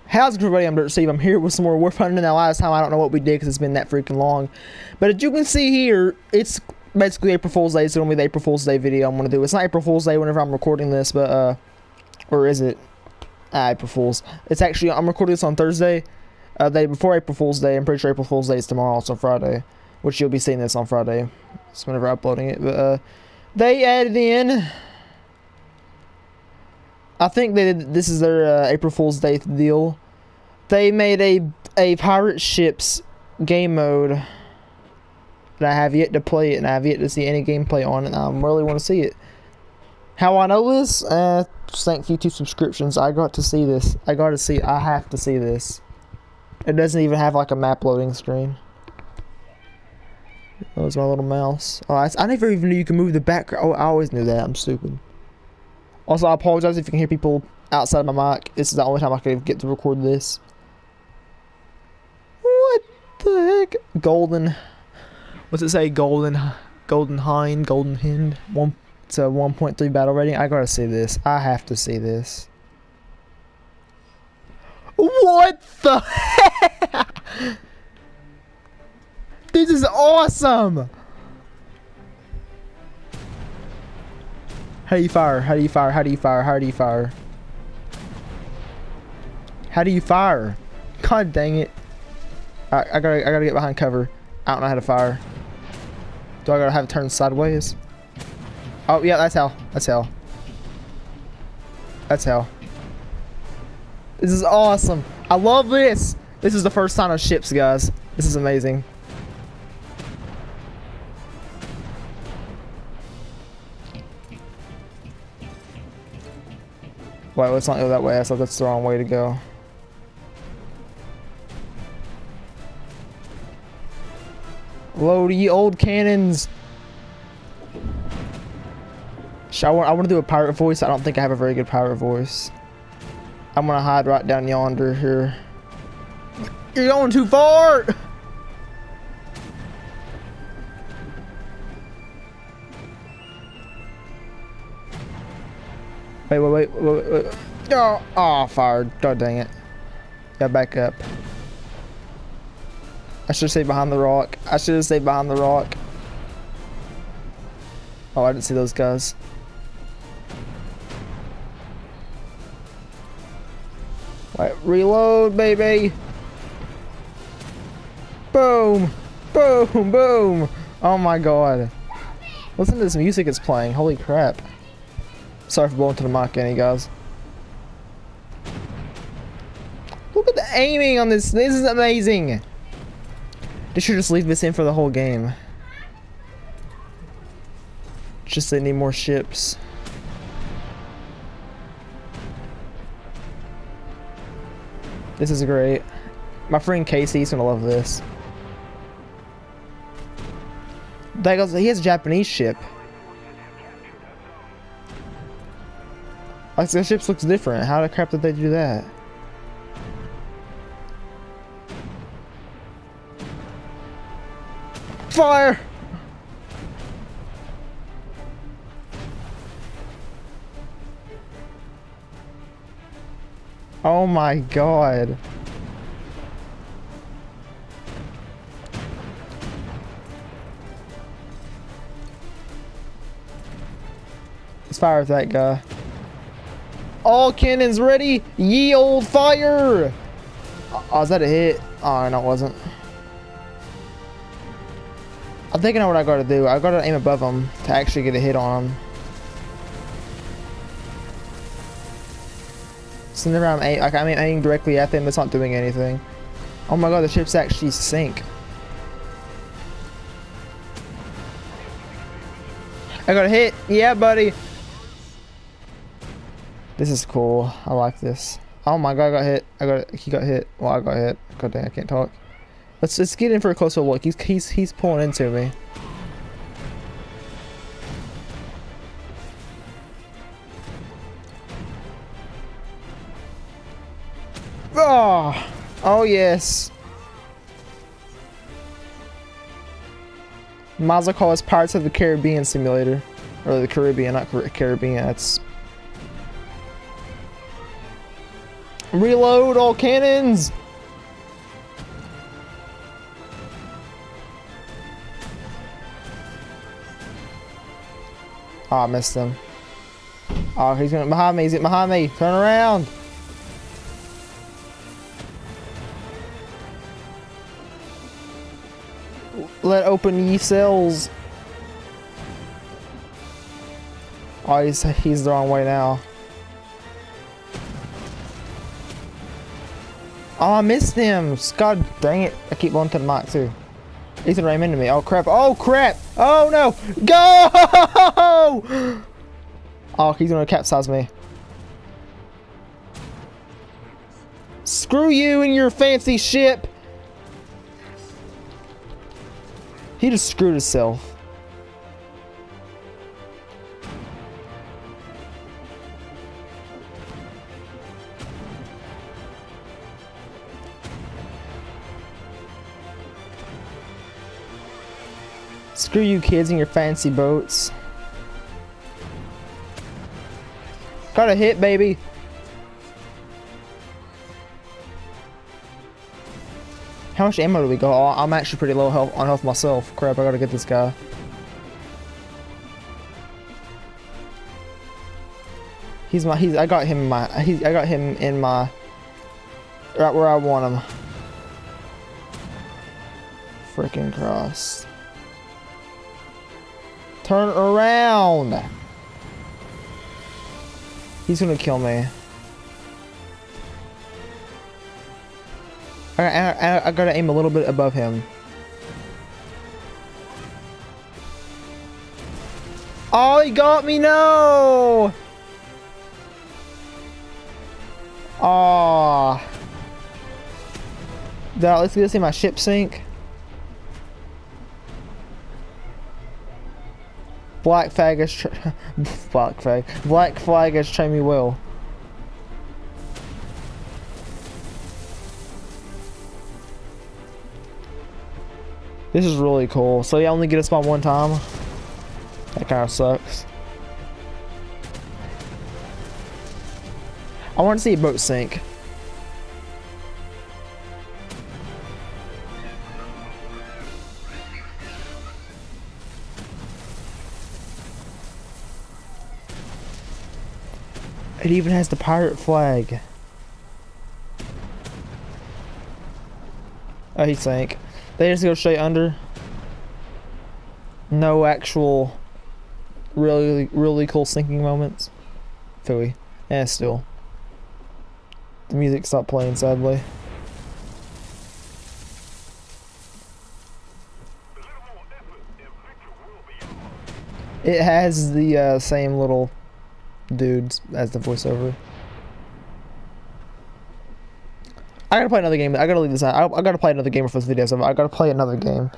How's it, everybody? I'm Dirt Steve. I'm here with some more Warf Hunting. Now, last time I don't know what we did because it's been that freaking long. But as you can see here, it's basically April Fool's Day. It's going to be the April Fool's Day video I'm going to do. It's not April Fool's Day whenever I'm recording this, but, or is it? April Fool's. It's actually, I'm recording this on Thursday, the day before April Fool's Day. I'm pretty sure April Fool's Day is tomorrow, also Friday, which you'll be seeing this on Friday. It's whenever I'm uploading it. But, they added in, I think this is their April Fool's Day deal. They made a pirate ships game mode that I have yet to play it, and I have yet to see any gameplay on it, and I really want to see it. How I know this? Thank YouTube subscriptions. I got to see this. I have to see this. It doesn't even have like a map loading screen. That was my little mouse. Oh, I never even knew you could move the background. Oh, I always knew that. I'm stupid. Also, I apologize if you can hear people outside my mic. This is the only time I could get to record this. What the heck? Golden. What's it say? Golden Hind, Golden Hind. It's a 1.3 battle rating. I gotta see this. I have to see this. What the heck? This is awesome! How do you fire? How do you fire? How do you fire? How do you fire? How do you fire? God dang it. I gotta get behind cover. I don't know how to fire. Do I gotta have it turned sideways? Oh yeah, that's how. That's how. That's how. This is awesome. I love this. This is the first sign of ships, guys. This is amazing. Wait, let's not go that way. I thought that's the wrong way to go. Load ye old cannons. I want to do a pirate voice. I don't think I have a very good pirate voice. I'm gonna hide right down yonder here. You're going too far. Wait. Oh, fired. God dang it. Got back up. I should have stayed behind the rock. I should have stayed behind the rock. Oh, I didn't see those guys. Right, reload, baby. Boom. Boom, boom. Oh my god. Listen to this music it's playing. Holy crap. Sorry for blowing to the mic, any guys. Look at the aiming on this. This is amazing. They should just leave this in for the whole game. Just they need more ships. This is great. My friend Casey's gonna love this. That goes, he has a Japanese ship. Like, the ship looks different. How the crap did they do that? Fire! Oh my god. Let's fire with that guy. All cannons ready, ye old fire! Oh, is that a hit? Oh, no, it wasn't. I think I know what I gotta do. I gotta aim above them to actually get a hit on them. So whenever I'm aiming directly at them, it's not doing anything. Oh my god, the ships actually sink. I got a hit. Yeah, buddy. This is cool. I like this. Oh my god, I got hit. He got hit. Well, I got hit. God dang, I can't talk. Let's get in for a closer look. He's pulling into me. Oh yes. Might as well call us Pirates of the Caribbean Simulator. Or the Caribbean, not Caribbean. That's Reload all cannons! Oh, I missed him. Oh, he's gonna behind me. He's behind me. Turn around. Let open ye cells. Oh, he's the wrong way now. Oh, I missed him. God dang it. I keep going to the mic too. He's gonna ram into me. Oh crap. Oh crap. Oh no. Go! Oh, he's gonna capsize me. Screw you and your fancy ship. He just screwed himself. Screw you kids and your fancy boats. Got a hit, baby. How much ammo do we got? Oh, I'm actually pretty low on health myself. Crap, I gotta get this guy. I got him in my right where I want him. Freaking cross. Turn around. He's gonna kill me. I gotta aim a little bit above him. Oh, he got me! No! Oh. Let's go see my ship sink. Black flag has trained me well. This is really cool. So you only get a spawn one time. That kind of sucks. I want to see a boat sink. It even has the pirate flag. Oh, he sank. They just go straight under. No actual really cool sinking moments. Phooey. And still. The music stopped playing, sadly. It has the same little dudes as the voiceover. I gotta play another game. I gotta leave this out. I gotta play another game for this video, so I gotta play another game.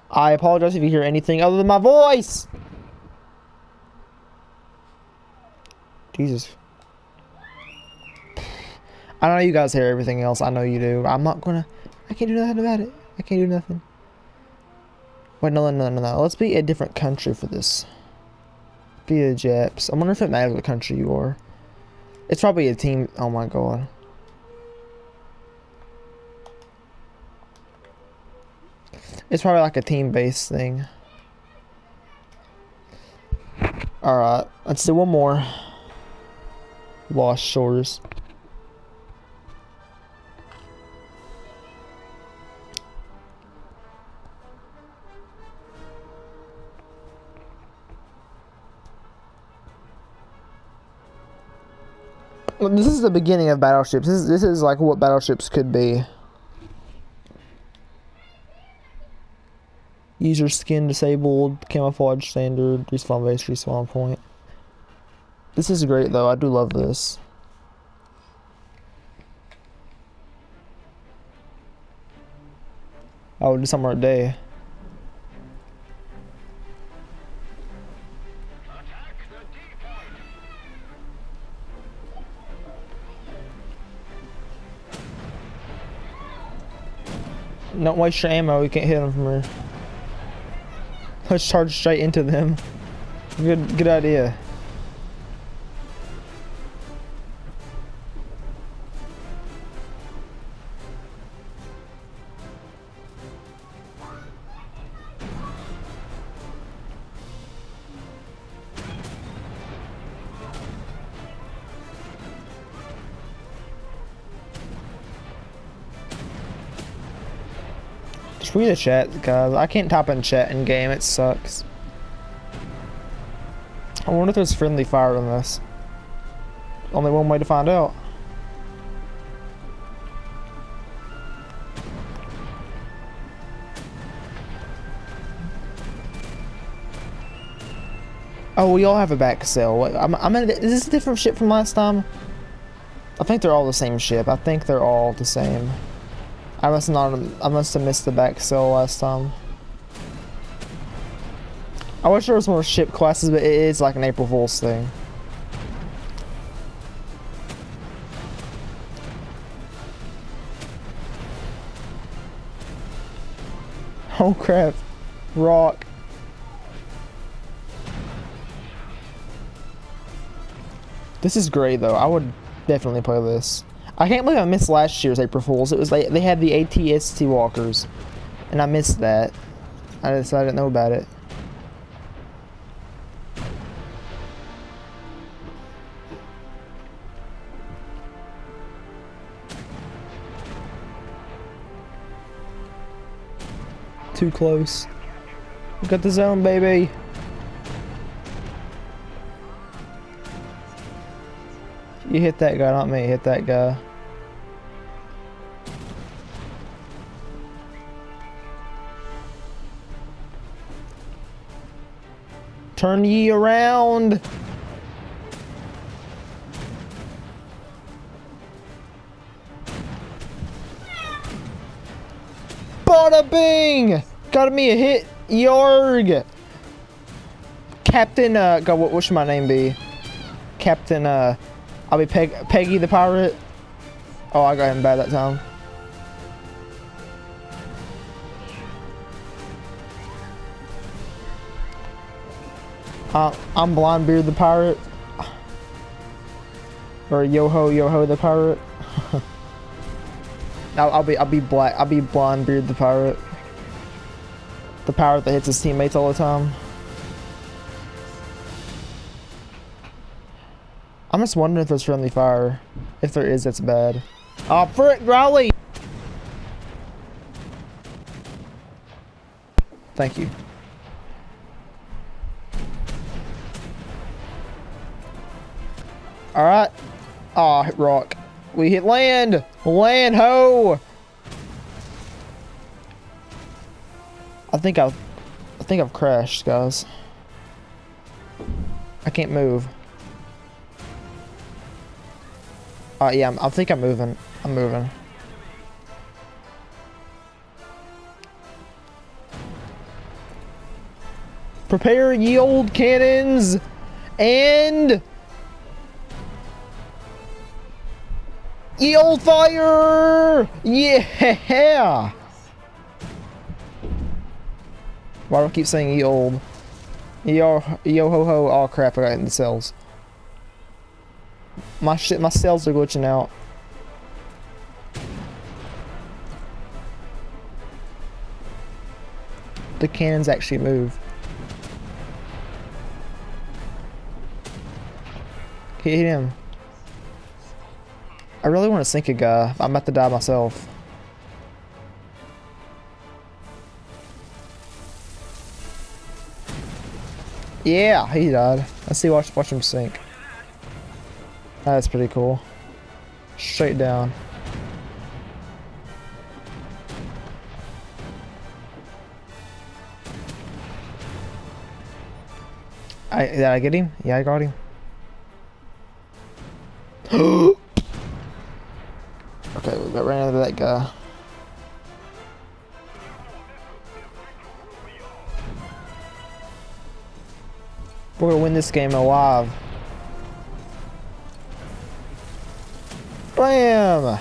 I apologize if you hear anything other than my voice! Jesus. I know you guys hear everything else. I know you do. I'm not gonna... I can't do nothing about it. I can't do nothing. Wait, no. Let's be a different country for this. Be a Japs. I wonder if it matters what country you are. It's probably a team. Oh my god. It's probably like a team-based thing. Alright, let's do one more. Lost Shores. This is the beginning of battleships. This is like what battleships could be. User skin disabled, camouflage standard, respawn base, respawn point. This is great though. I do love this. I would do somewhere a day. Don't waste your ammo, you can't hit them from here. Let's charge straight into them. Good idea. Screw the chat, guys. I can't type in chat in game. It sucks. I wonder if there's friendly fire in this. Only one way to find out. Oh, we all have a back sail. Is this a different ship from last time? I think they're all the same ship. I think they're all the same. I must have missed the back sail last time. I wish there was more ship classes, but it is like an April Fool's thing. Oh crap. Rock. This is great though. I would definitely play this. I can't believe I missed last year's April Fools. It was like they had the ATST walkers, and I missed that. I didn't know about it. Too close. We got the zone, baby. You hit that guy, not me. Hit that guy. Turn ye around. Bada bing! Got me a hit. YARGH. Captain, God, what should my name be? Captain, I'll be Peggy the pirate. Oh, I got him bad that time. I'm Blondebeard the pirate. Or Yo-ho the pirate. I'll be Blondebeard the pirate. The pirate that hits his teammates all the time. I'm just wondering if there's friendly fire. If there is, that's bad. Oh, frick, Raleigh! Thank you. Alright. Aw, hit rock. We hit land! Land ho! I think I've crashed, guys. I can't move. Yeah, I think I'm moving. I'm moving. Prepare ye old cannons and ye old fire! Yeah! Why do I keep saying ye old? Yo ho ho! Oh crap! I got in the cells. My cells are glitching out. The cannons actually move. Hit him. I really want to sink a guy. I'm about to die myself. Yeah, he died. Let's see, watch him sink. That's pretty cool. Straight down. Did I get him? Yeah, I got him. Okay, we got ran over that guy. We're gonna win this game alive. Bam!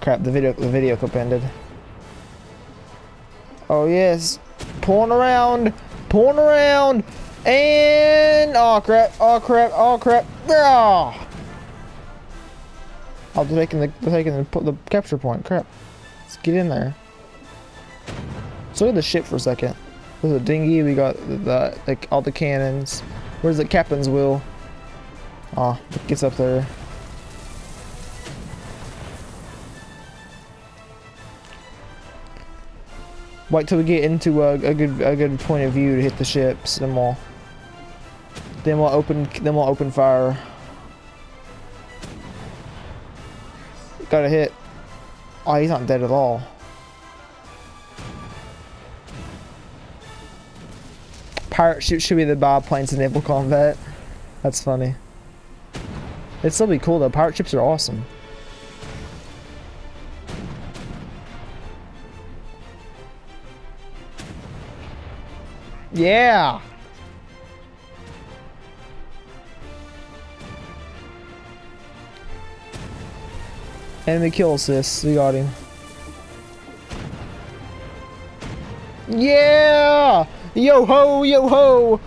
Crap, the video clip ended. Oh yes. Pulling around, and oh crap, oh! Oh, they're taking the capture point. Crap. Let's get in there. Let's look at the ship for a second. With the dinghy, we got the like all the cannons. Where's the captain's wheel? Oh, it gets up there. Wait till we get into a good point of view to hit the ships, then we'll open fire. Got a hit. Oh, he's not dead at all. Pirate ship should be the biplanes in naval combat. That's funny. It'd still be cool though. Pirate ships are awesome. Yeah. Enemy kill assist. We got him. Yeah. Yo ho, yo ho.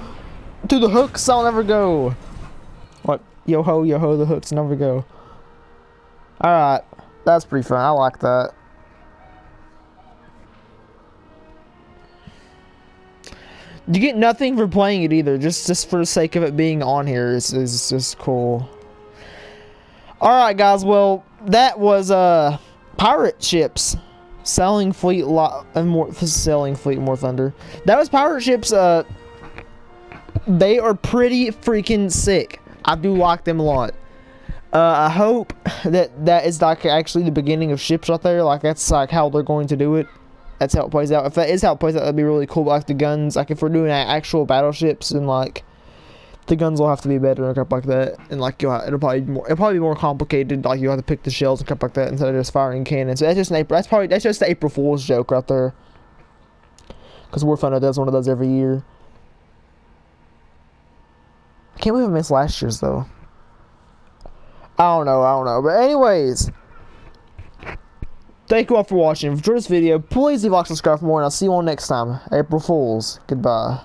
To the hooks, I'll never go. What? Yo ho, the hooks never go. Alright. That's pretty fun. I like that. You get nothing for playing it either. Just for the sake of it being on here is just cool. Alright guys, well, that was pirate ships. Selling fleet more thunder. That was pirate ships. They are pretty freaking sick. I do like them a lot. I hope that is like actually the beginning of ships right there. Like that's like how they're going to do it. That's how it plays out. If that is how it plays out, that'd be really cool. But like the guns, like if we're doing actual battleships, and like the guns will have to be better and stuff like that. And like it'll probably be more complicated. Like you have to pick the shells and stuff like that instead of just firing cannons. So that's just the April Fool's joke right there. Because War Thunder does one of those every year. I can't believe I missed last year's though. I don't know. But anyways, thank you all for watching. If you enjoyed this video, please leave a like, subscribe for more, and I'll see you all next time. April Fools. Goodbye.